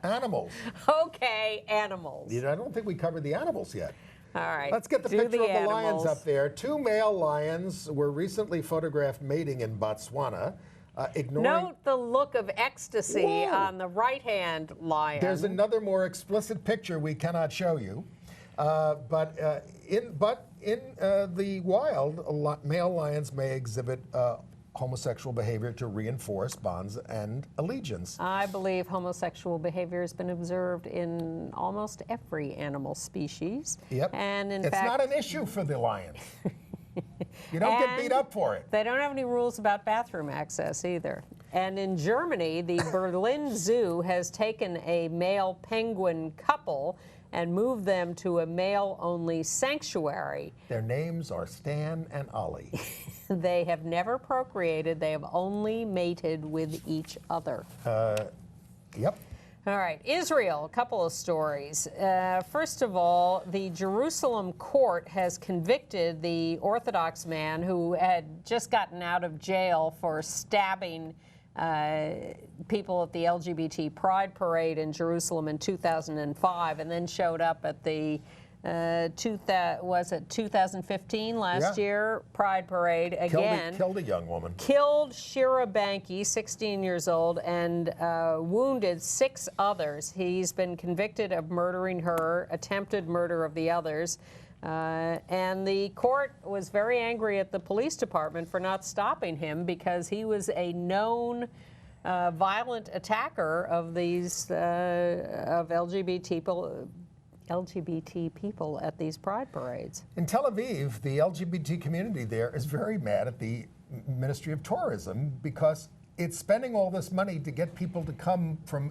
Animals. Okay, animals. I don't think we covered the animals yet. All right. Let's get the picture of the lions up there. 2 male lions were recently photographed mating in Botswana. Note the look of ecstasy on the right-hand lion. There's another more explicit picture we cannot show you. But in the wild, male lions may exhibit homosexual behavior to reinforce bonds and allegiance. I believe homosexual behavior has been observed in almost every animal species. Yep. And in fact, it's not an issue for the lions. You don't get beat up for it. They don't have any rules about bathroom access either. And in Germany, the Berlin Zoo has taken a male penguin couple and moved them to a male-only sanctuary. Their names are Stan and Ollie. They have never procreated. They have only mated with each other. Yep. All right, Israel, a couple of stories. First of all, the Jerusalem court has convicted the Orthodox man who had just gotten out of jail for stabbing people at the LGBT Pride Parade in Jerusalem in 2005 and then showed up at the 2015 last year Pride Parade again. Killed a young woman. Killed Shira Banki, 16 years old, and wounded 6 others. He's been convicted of murdering her, attempted murder of the others. And the court was very angry at the police department for not stopping him because he was a known violent attacker of these of LGBT LGBT people at these pride parades. In Tel Aviv, the LGBT community there is very mad at the Ministry of Tourism because it's spending all this money to get people to come from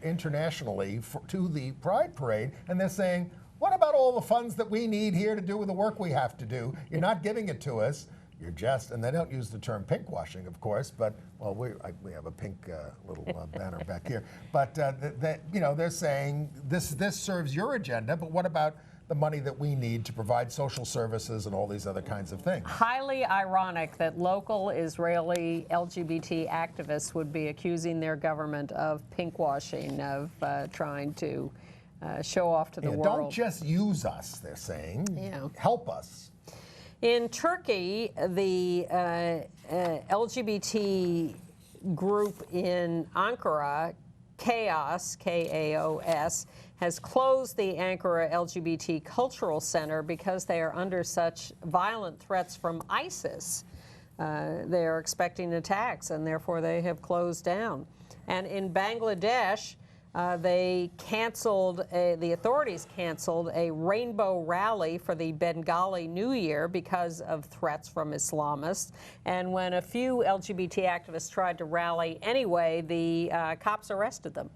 internationally to the Pride Parade, and they're saying, what about all the funds that we need here to do the work we have to do? You're not giving it to us. You're just, and they don't use the term pink washing, of course, but, well, we have a pink little banner back here. But, they're saying this serves your agenda, but what about the money that we need to provide social services and all these other kinds of things? Highly ironic that local Israeli LGBT activists would be accusing their government of pinkwashing, of trying to show off to the world. Don't just use us, they're saying. Yeah. Help us. In Turkey, the LGBT group in Ankara, Chaos, K-A-O-S, has closed the Ankara LGBT Cultural Center because they are under such violent threats from ISIS. They are expecting attacks, and therefore they have closed down. And in Bangladesh, they canceled, the authorities canceled a rainbow rally for the Bengali New Year because of threats from Islamists. And when a few LGBT activists tried to rally anyway, the cops arrested them.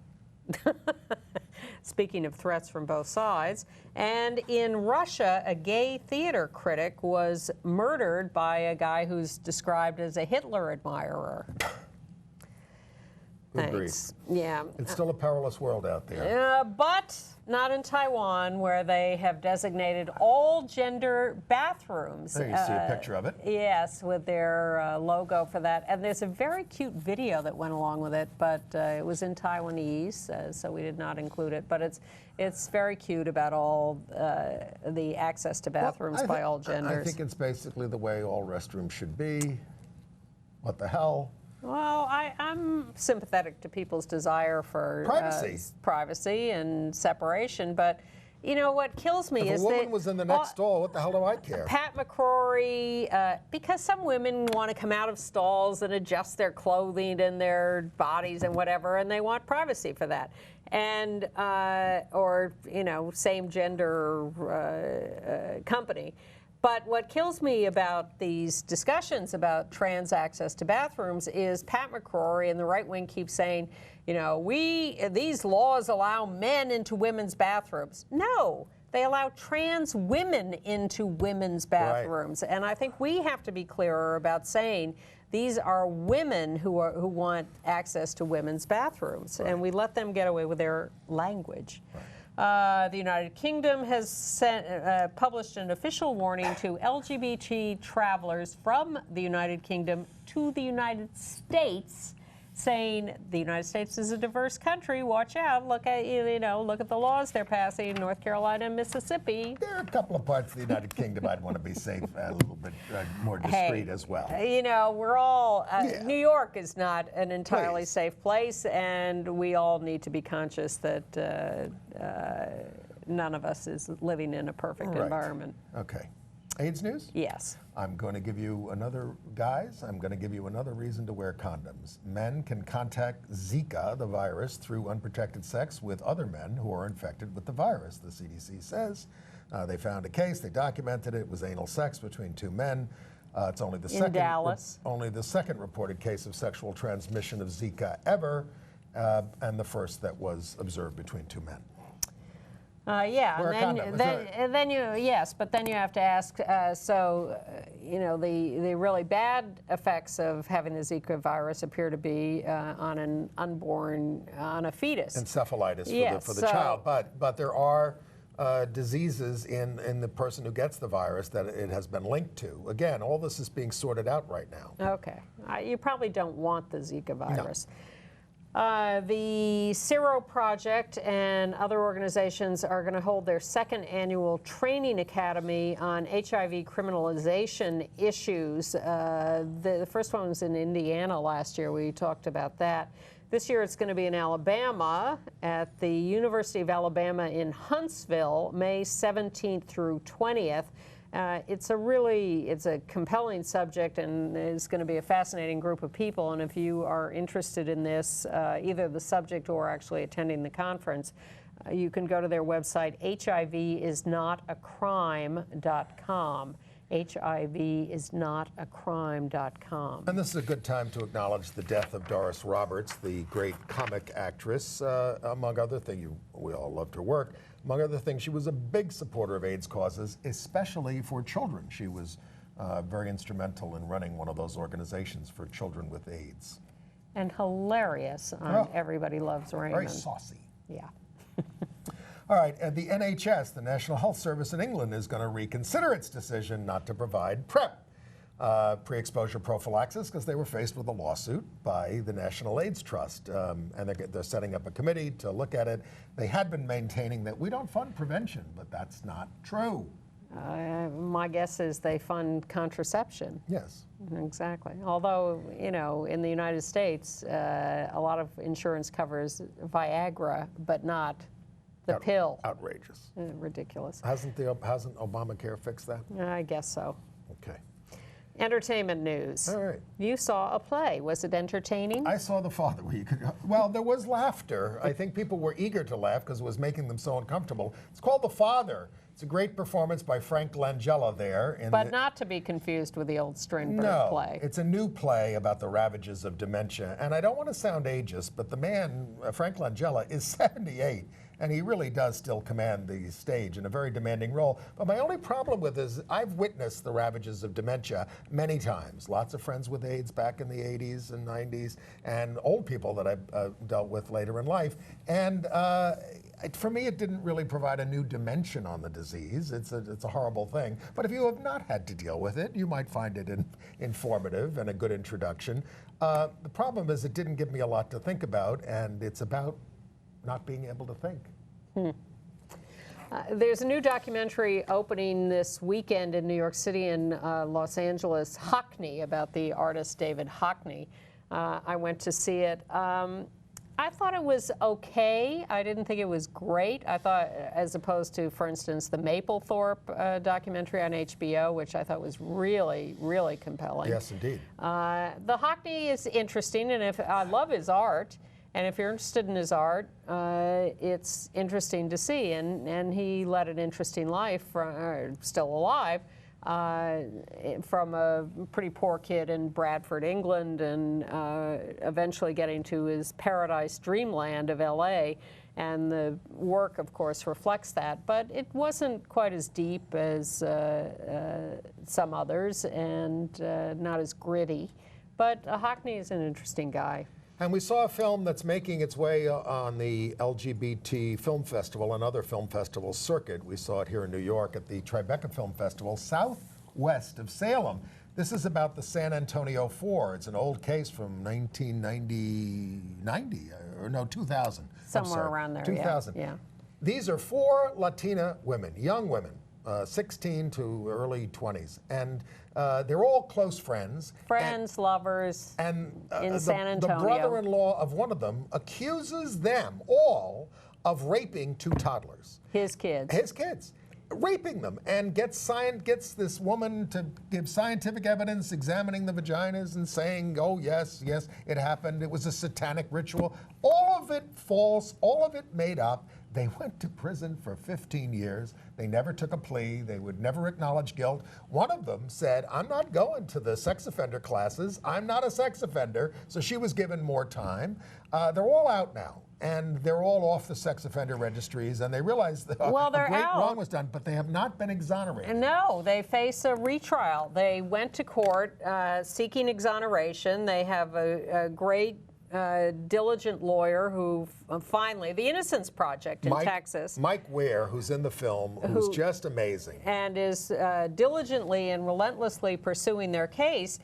Speaking of threats from both sides. And in Russia, a gay theater critic was murdered by a guy who's described as a Hitler admirer. Good grief. Yeah. It's still a perilous world out there. But not in Taiwan, where they have designated all gender bathrooms. There you see a picture of it. Yes, with their logo for that. And there's a very cute video that went along with it, but it was in Taiwanese, so we did not include it. But it's very cute about all the access to bathrooms by all genders. I think it's basically the way all restrooms should be. What the hell? Well, I'm sympathetic to people's desire for privacy and separation, but you know what kills me is that if a woman was in the next stall, what the hell do I care? Pat McCrory, because some women want to come out of stalls and adjust their clothing and their bodies and whatever, and they want privacy for that, and or same gender company. But what kills me about these discussions about trans access to bathrooms is Pat McCrory and the right wing keep saying, these laws allow men into women's bathrooms. No, they allow trans women into women's bathrooms. Right. And I think we have to be clearer about saying these are women who want access to women's bathrooms, right. And we let them get away with their language. Right. The United Kingdom has published an official warning to LGBT travelers from the United Kingdom to the United States, saying the United States is a diverse country. Watch out! Look at look at the laws they're passing in North Carolina and Mississippi. There are a couple of parts of the United Kingdom I'd want to be safe, a little bit more discreet as well. We're all New York is not an entirely safe place, and we all need to be conscious that none of us is living in a perfect environment. Okay. AIDS news? Yes. I'm going to give you another reason to wear condoms. Men can contact Zika, the virus, through unprotected sex with other men who are infected with the virus, the CDC says. They found a case, they documented it. It was anal sex between two men. It's only the second reported case of sexual transmission of Zika ever, and the first that was observed between two men. And then you have to ask. The really bad effects of having the Zika virus appear to be on an unborn, on a fetus. Encephalitis for the child, but there are diseases in the person who gets the virus that it has been linked to. Again, all this is being sorted out right now. Okay, you probably don't want the Zika virus. No. The Zero Project and other organizations are going to hold their second annual training academy on HIV criminalization issues. The first one was in Indiana last year. We talked about that. This year it's going to be in Alabama at the University of Alabama in Huntsville, May 17th through 20th. It's a compelling subject, and it's going to be a fascinating group of people. And if you are interested in this, either the subject or actually attending the conference, You can go to their website, hivisnotacrime.com. hivisnotacrime.com. And this is a good time to acknowledge the death of Doris Roberts, the great comic actress. Among other things, we all loved her work. Among other things, she was a big supporter of AIDS causes, especially for children. She was very instrumental in running one of those organizations for children with AIDS. And hilarious on Everybody Loves Raymond. Very saucy. Yeah. All right, and the NHS, the National Health Service in England, is going to reconsider its decision not to provide PrEP, pre-exposure prophylaxis, because they were faced with a lawsuit by the National AIDS Trust. And they're setting up a committee to look at it. They had been maintaining that we don't fund prevention, but that's not true. My guess is they fund contraception. Yes. Exactly. Although, you know, in the United States, a lot of insurance covers Viagra, but not the pill. Outrageous. Ridiculous. Hasn't Obamacare fixed that? I guess so. Okay. Entertainment news. All right. You saw a play. Was it entertaining? I saw The Father. Well, there was laughter. I think people were eager to laugh because it was making them so uncomfortable. It's called The Father. It's a great performance by Frank Langella there. But not to be confused with the old Strindberg play. It's a new play about the ravages of dementia. And I don't want to sound ageist, but the man, Frank Langella, is 78. And he really does still command the stage in a very demanding role. But my only problem with it is I've witnessed the ravages of dementia many times. Lots of friends with AIDS back in the 80s and 90s, and old people that I've dealt with later in life. And for me, it didn't really provide a new dimension on the disease. It's a horrible thing. But if you have not had to deal with it, you might find it informative and a good introduction. The problem is it didn't give me a lot to think about, and it's about not being able to think. There's a new documentary opening this weekend in New York City and Los Angeles, Hockney, about the artist David Hockney. I went to see it. I thought it was okay. I didn't think it was great. I thought, as opposed to, for instance, the Mapplethorpe documentary on HBO, which I thought was really, really compelling. Yes, indeed. The Hockney is interesting, and I love his art. And if you're interested in his art, it's interesting to see. And he led an interesting life, still alive, from a pretty poor kid in Bradford, England, and eventually getting to his paradise dreamland of LA. And the work, of course, reflects that. But it wasn't quite as deep as some others, and not as gritty. But Hockney is an interesting guy. And we saw a film that's making its way on the LGBT Film Festival and other film festivals circuit. We saw it here in New York at the Tribeca Film Festival, southwest of Salem. This is about the San Antonio Four. It's an old case from 2000. Somewhere around there, 2000. Yeah. These are 4 Latina women, young women, 16 to early 20s. And they're all close friends. Lovers, and in San Antonio. The brother-in-law of one of them accuses them all of raping 2 toddlers. His kids. His kids. Raping them, and gets this woman to give scientific evidence examining the vaginas and saying, oh, yes, it happened. It was a satanic ritual. All of it false, all of it made up. They went to prison for 15 years. They never took a plea. They would never acknowledge guilt. One of them said, I'm not going to the sex offender classes. I'm not a sex offender. So she was given more time. They're all out now. And they're all off the sex offender registries, and they realize that a great wrong was done, but they have not been exonerated. No, they face a retrial. They went to court seeking exoneration. They have a great, diligent lawyer who finally, the Innocence Project in Texas. Mike Ware, who's in the film, who's just amazing. And is diligently and relentlessly pursuing their case.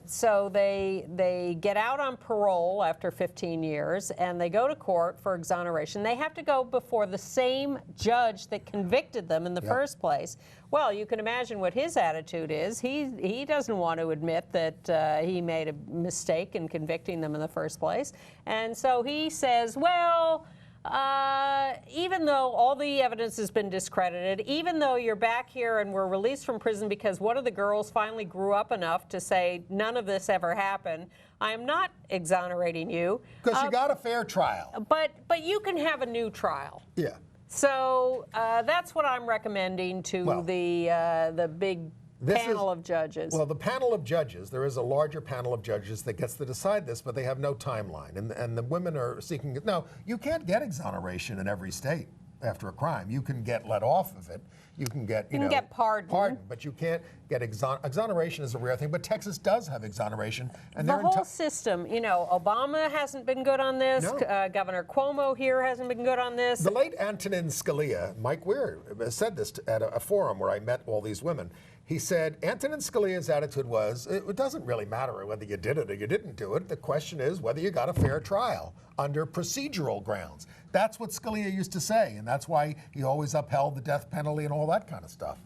So they get out on parole after 15 years, and they go to court for exoneration. They have to go before the same judge that convicted them in the first place. Well, you can imagine what his attitude is. He doesn't want to admit that he made a mistake in convicting them in the first place. And so he says, well, Even though all the evidence has been discredited, even though you're back here and were released from prison because one of the girls finally grew up enough to say none of this ever happened, I am not exonerating you. Because you got a fair trial. But you can have a new trial. Yeah. So that's what I'm recommending to the big panel of judges. Well, the panel of judges, there is a larger panel of judges that gets to decide this, but they have no timeline. And the women are seeking, no, you can't get exoneration in every state after a crime. You can get let off of it. You can get, you know, get pardoned. But you can't get exoneration is a rare thing, but Texas does have exoneration. And the whole system, you know, Obama hasn't been good on this. No. Governor Cuomo here hasn't been good on this. The late Antonin Scalia, Mike Weir, said this at a forum where I met all these women. He said Antonin Scalia's attitude was, it doesn't really matter whether you did it or you didn't do it. The question is whether you got a fair trial under procedural grounds. That's what Scalia used to say, and that's why he always upheld the death penalty and all that kind of stuff.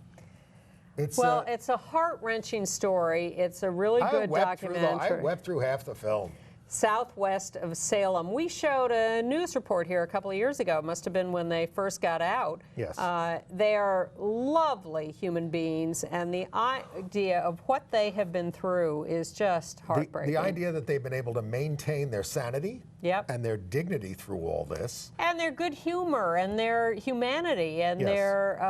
It's a heart-wrenching story. It's a really good documentary. I wept through half the film. Southwest of Salem. We showed a news report here a couple of years ago. It must have been when they first got out. Yes. They are lovely human beings, and the idea of what they have been through is just heartbreaking. The idea that they've been able to maintain their sanity and their dignity through all this. And their good humor and their humanity and their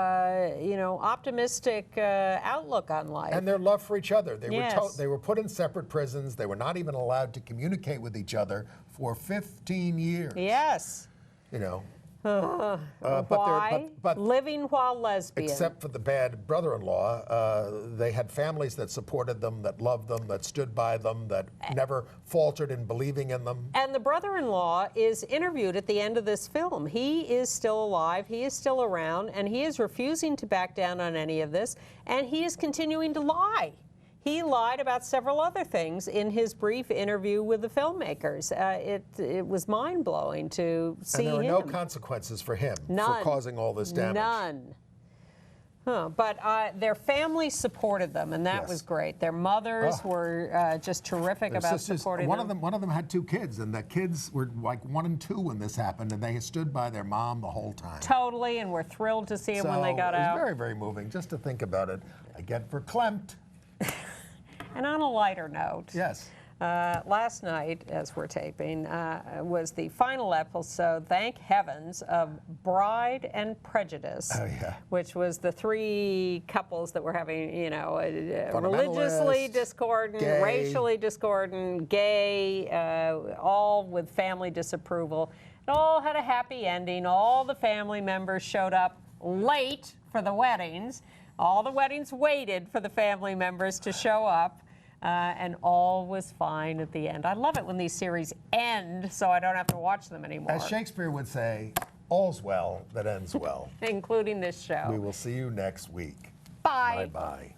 optimistic outlook on life. And their love for each other. They were put in separate prisons. They were not even allowed to communicate with each other for 15 years. Yes. You know. Why? But living while lesbian. Except for the bad brother-in-law, they had families that supported them, that loved them, that stood by them, that never faltered in believing in them. And the brother-in-law is interviewed at the end of this film. He is still alive, he is still around, and he is refusing to back down on any of this, and he is continuing to lie. He lied about several other things in his brief interview with the filmmakers. It was mind-blowing to see him. And there were no consequences for him for causing all this damage. None. But their family supported them, and that was great. Their mothers were just terrific about supporting them. One of them had 2 kids, and the kids were like 1 and 2 when this happened, and they stood by their mom the whole time. Totally, and we're thrilled to see them when they got out. It was very, very moving just to think about it. I get verklempt. And on a lighter note, yes. Last night, as we're taping, was the final episode, thank heavens, of Bride and Prejudice, which was the 3 couples that were having, you know, religiously discordant, racially discordant, gay, all with family disapproval. It all had a happy ending. All the family members showed up late for the weddings. All the weddings waited for the family members to show up, and all was fine at the end. I love it when these series end so I don't have to watch them anymore. As Shakespeare would say, all's well that ends well. Including this show. We will see you next week. Bye. Bye-bye.